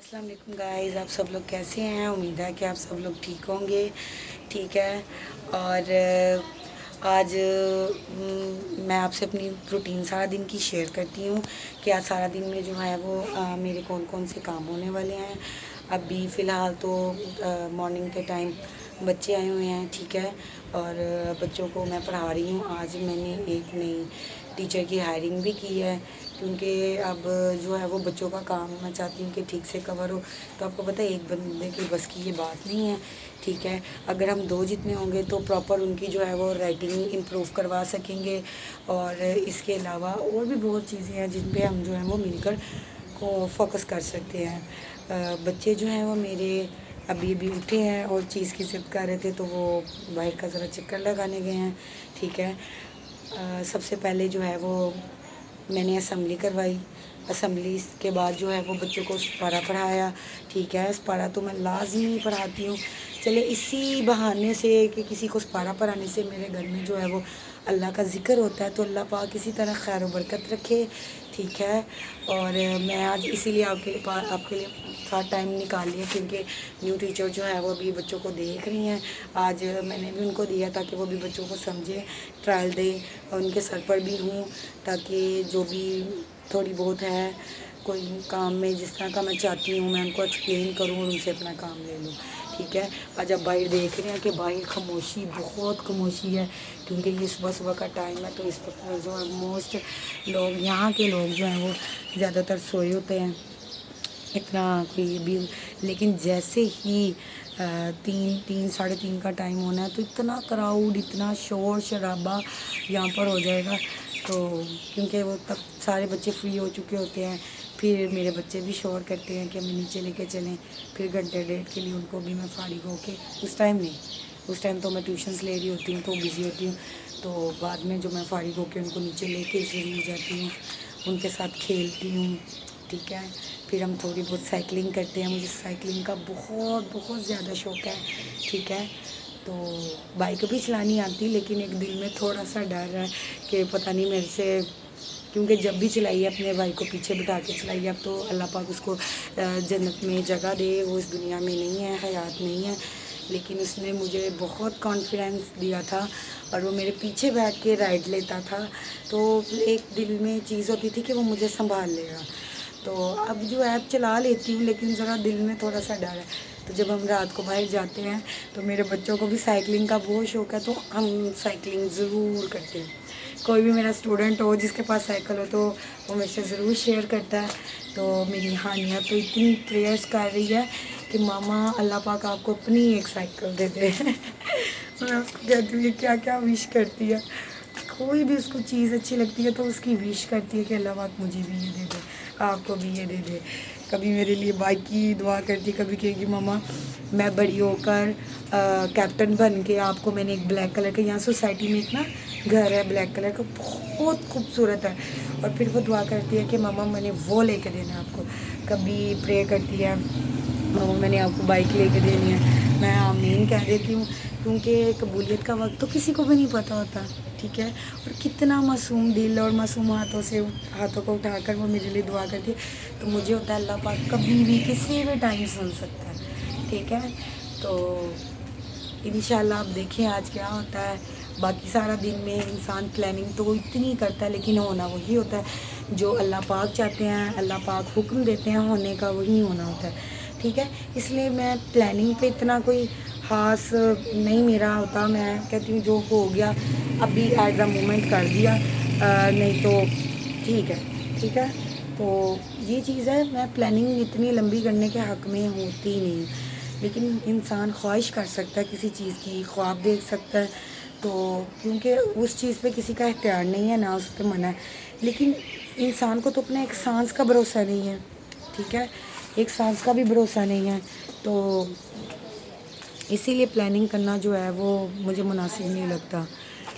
السلام علیکم گائز، آپ سب لوگ کیسے ہیں؟ امید ہے کہ آپ سب لوگ ٹھیک ہوں گے. ٹھیک ہے. اور آج میں آپ سے اپنی روٹین سارا دن کی شیئر کرتی ہوں کہ آج سارا دن میں جو ہے وہ میرے کون کون سے کام ہونے والے ہیں. ابھی فی الحال تو مارننگ کے ٹائم بچے آئے ہوئے ہیں. ٹھیک ہے. اور بچوں کو میں پڑھا رہی ہوں. آج میں نے ایک نئی ٹیچر کی ہائرنگ بھی کی ہے کیونکہ اب جو ہے وہ بچوں کا کام میں چاہتی ہوں کہ ٹھیک سے کور ہو. تو آپ کو پتہ ہے ایک بندے کی بس کی یہ بات نہیں ہے. ٹھیک ہے. اگر ہم دو جتنے ہوں گے تو پراپر ان کی جو ہے وہ رائٹنگ امپروو کروا سکیں گے. اور اس کے علاوہ اور بھی بہت چیزیں ہیں جن پہ ہم جو ہیں وہ مل کر کو فوکس کر سکتے ہیں. بچے جو ہیں وہ میرے ابھی اٹھے ہیں اور چیز کی ضد کر رہے تھے تو وہ باہر کا ذرا چکر لگانے گئے ہیں. ٹھیک ہے. سب سے پہلے جو ہے وہ میں نے اسمبلی کروائی. اسمبلی کے بعد جو ہے وہ بچوں کو سپارہ پڑھایا. ٹھیک ہے. سپارہ تو میں لازمی پڑھاتی ہوں. چلے اسی بہانے سے کہ کسی کو سپارہ پڑھانے سے میرے گھر میں جو ہے وہ اللہ کا ذکر ہوتا ہے تو اللہ پاک اسی طرح خیر و برکت رکھے. ٹھیک ہے. اور میں آج اسی لیے آپ کے لیے تھوڑا ٹائم نکال لیا کیونکہ نیو ٹیچر جو ہے وہ بھی بچوں کو دیکھ رہی ہیں. آج میں نے بھی ان کو دیا تاکہ وہ بھی بچوں کو سمجھے، ٹرائل دیں اور ان کے سر پر بھی ہوں تاکہ جو بھی تھوڑی بہت ہے کوئی کام میں جس طرح کا میں چاہتی ہوں میں ان کو ایکسپلین کروں اور ان سے اپنا کام لے لوں. ٹھیک ہے. آج آپ باہر دیکھ رہے ہیں کہ باہر خاموشی، بہت خاموشی ہے کیونکہ یہ صبح کا ٹائم ہے تو اس وقت جو موسٹ لوگ یہاں کے لوگ جو ہیں وہ زیادہ تر سوئے ہوتے ہیں. اتنا کوئی بھی لیکن جیسے ہی 3 کا ٹائم ہونا ہے تو اتنا کراؤڈ، اتنا شور شرابہ یہاں پر ہو جائے گا. تو کیونکہ وہ تب سارے بچے فری ہو چکے ہوتے ہیں. پھر میرے بچے بھی شور کرتے ہیں کہ ہمیں نیچے لے کے چلیں. پھر گھنٹے ڈیڑھ کے لیے ان کو بھی میں فارغ ہو کے اس ٹائم تو میں ٹیوشنس لے رہی ہوتی ہوں تو بزی ہوتی ہوں. تو بعد میں جو میں فارغ ہو کے ان کو نیچے لے کے ضرور جاتی ہوں، ان کے ساتھ کھیلتی ہوں. ٹھیک ہے. پھر ہم تھوڑی بہت سائیکلنگ کرتے ہیں. مجھے سائیکلنگ کا بہت زیادہ شوق ہے. ٹھیک ہے. تو بائک بھی چلانی آتی لیکن ایک دل میں تھوڑا سا ڈر ہے کہ پتہ نہیں میرے سے، کیونکہ جب بھی چلائیے اپنے بھائی کو پیچھے بٹھا کے چلائیے. اب تو اللہ پاک اس کو جنت میں جگہ دے. وہ اس دنیا میں نہیں ہے، حیات نہیں ہے، لیکن اس نے مجھے بہت کانفیڈینس دیا تھا اور وہ میرے پیچھے بیٹھ کے رائڈ لیتا تھا. تو ایک دل میں چیز ہوتی تھی کہ وہ مجھے سنبھال لے گا. تو اب جو ایپ چلا لیتی ہوں لیکن ذرا دل میں تھوڑا سا ڈر ہے. تو جب ہم رات کو باہر جاتے ہیں تو میرے بچوں کو بھی سائیکلنگ کا بہت شوق ہے تو ہم سائیکلنگ ضرور کرتے ہیں. کوئی بھی میرا اسٹوڈنٹ ہو جس کے پاس سائیکل ہو تو وہ مجھ سے ضرور شیئر کرتا ہے. تو میری ہانیہ تو اتنی پریئرس کر رہی ہے کہ ماما اللہ پاک آپ کو اپنی ایک سائیکل دے دے. میں اس کو کہتی ہوں یہ کیا کیا وش کرتی ہے. کوئی بھی اس کو چیز اچھی لگتی ہے تو اس کی وش کرتی ہے کہ اللہ پاک مجھے بھی یہ دے دے، آپ کو بھی یہ دے دے. کبھی میرے لیے بائک کی دعا کرتی، کبھی کہے گی ماما میں بڑی ہو کر کیپٹن بن کے آپ کو، میں نے ایک بلیک کلر کا یہاں سوسائٹی میں ایک نا گھر ہے بلیک کلر کا، بہت خوبصورت ہے. اور پھر وہ دعا کرتی ہے کہ ماما میں نے وہ لے کے دینا ہے آپ کو. کبھی پرے کرتی ہے ماما میں نے آپ کو بائک لے کے دینی ہے. میں آمین کہہ دیتی ہوں کیونکہ قبولیت کا وقت تو کسی کو بھی نہیں پتہ ہوتا. ٹھیک ہے. اور کتنا معصوم دل اور معصوم ہاتھوں کو اٹھا کر وہ میرے لیے دعا کرتی ہے. تو مجھے ہوتا ہے اللہ پاک کبھی بھی کسی بھی ٹائم سن سکتا ہے. ٹھیک ہے. تو انشاءاللہ آپ دیکھیں آج کیا ہوتا ہے. باقی سارا دن میں انسان پلاننگ تو اتنی کرتا ہے لیکن ہونا وہی ہوتا ہے جو اللہ پاک چاہتے ہیں، اللہ پاک حکم دیتے ہیں ہونے کا وہی ہونا ہوتا ہے. ٹھیک ہے. اس لیے میں پلاننگ پہ اتنا کوئی خاص نہیں میرا ہوتا. میں کہتی ہوں جو ہو گیا ابھی ایٹ دا مومنٹ کر دیا، نہیں تو ٹھیک ہے. ٹھیک ہے. تو یہ چیز ہے، میں پلاننگ اتنی لمبی کرنے کے حق میں ہوتی ہی نہیں. لیکن انسان خواہش کر سکتا ہے کسی چیز کی، خواب دیکھ سکتا ہے. تو کیونکہ اس چیز پہ کسی کا اختیار نہیں ہے، نہ اس پہ منع ہے. لیکن انسان کو تو اپنے ایک سانس کا بھروسہ نہیں ہے. ٹھیک ہے. ایک سانس کا بھی بھروسہ نہیں ہے. تو اسی لیے پلاننگ کرنا جو ہے وہ مجھے مناسب نہیں لگتا.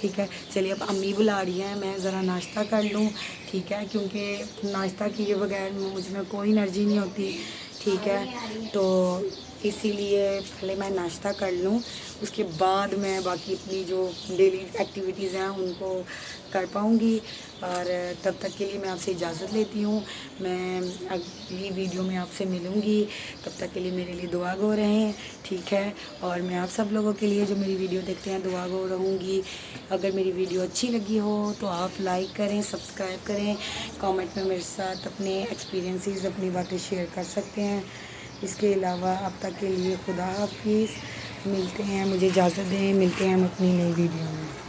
ٹھیک ہے. چلیے اب امی بلا رہی ہیں، میں ذرا ناشتہ کر لوں. ٹھیک ہے. کیونکہ ناشتہ کیے بغیر مجھ میں کوئی انرجی نہیں ہوتی. ٹھیک ہے. تو اسی لیے پہلے میں ناشتہ کر لوں، اس کے بعد میں باقی اپنی جو ڈیلی ایکٹیویٹیز ہیں ان کو کر پاؤں گی، اور تب تک کے لیے میں آپ سے اجازت لیتی ہوں۔ میں اگلی ویڈیو میں آپ سے ملوں گی، تب تک کے لیے میرے لیے دعا گو رہیں، ٹھیک ہے؟ اور میں آپ سب لوگوں کے لیے جو میری ویڈیو دیکھتے ہیں دعا گو رہوں گی۔ اگر میری ویڈیو اچھی لگی ہو تو آپ لائک کریں، سبسکرائب کریں، کامنٹ میں میرے ساتھ اپنے ایکسپیرینسز، اپنی باتیں شیئر کر سکتے ہیں۔ اس کے علاوہ اب تک کے لیے خدا حافظ، ملتے ہیں، مجھے اجازت دیں، ملتے ہیں ہم اپنی نئی ویڈیو میں۔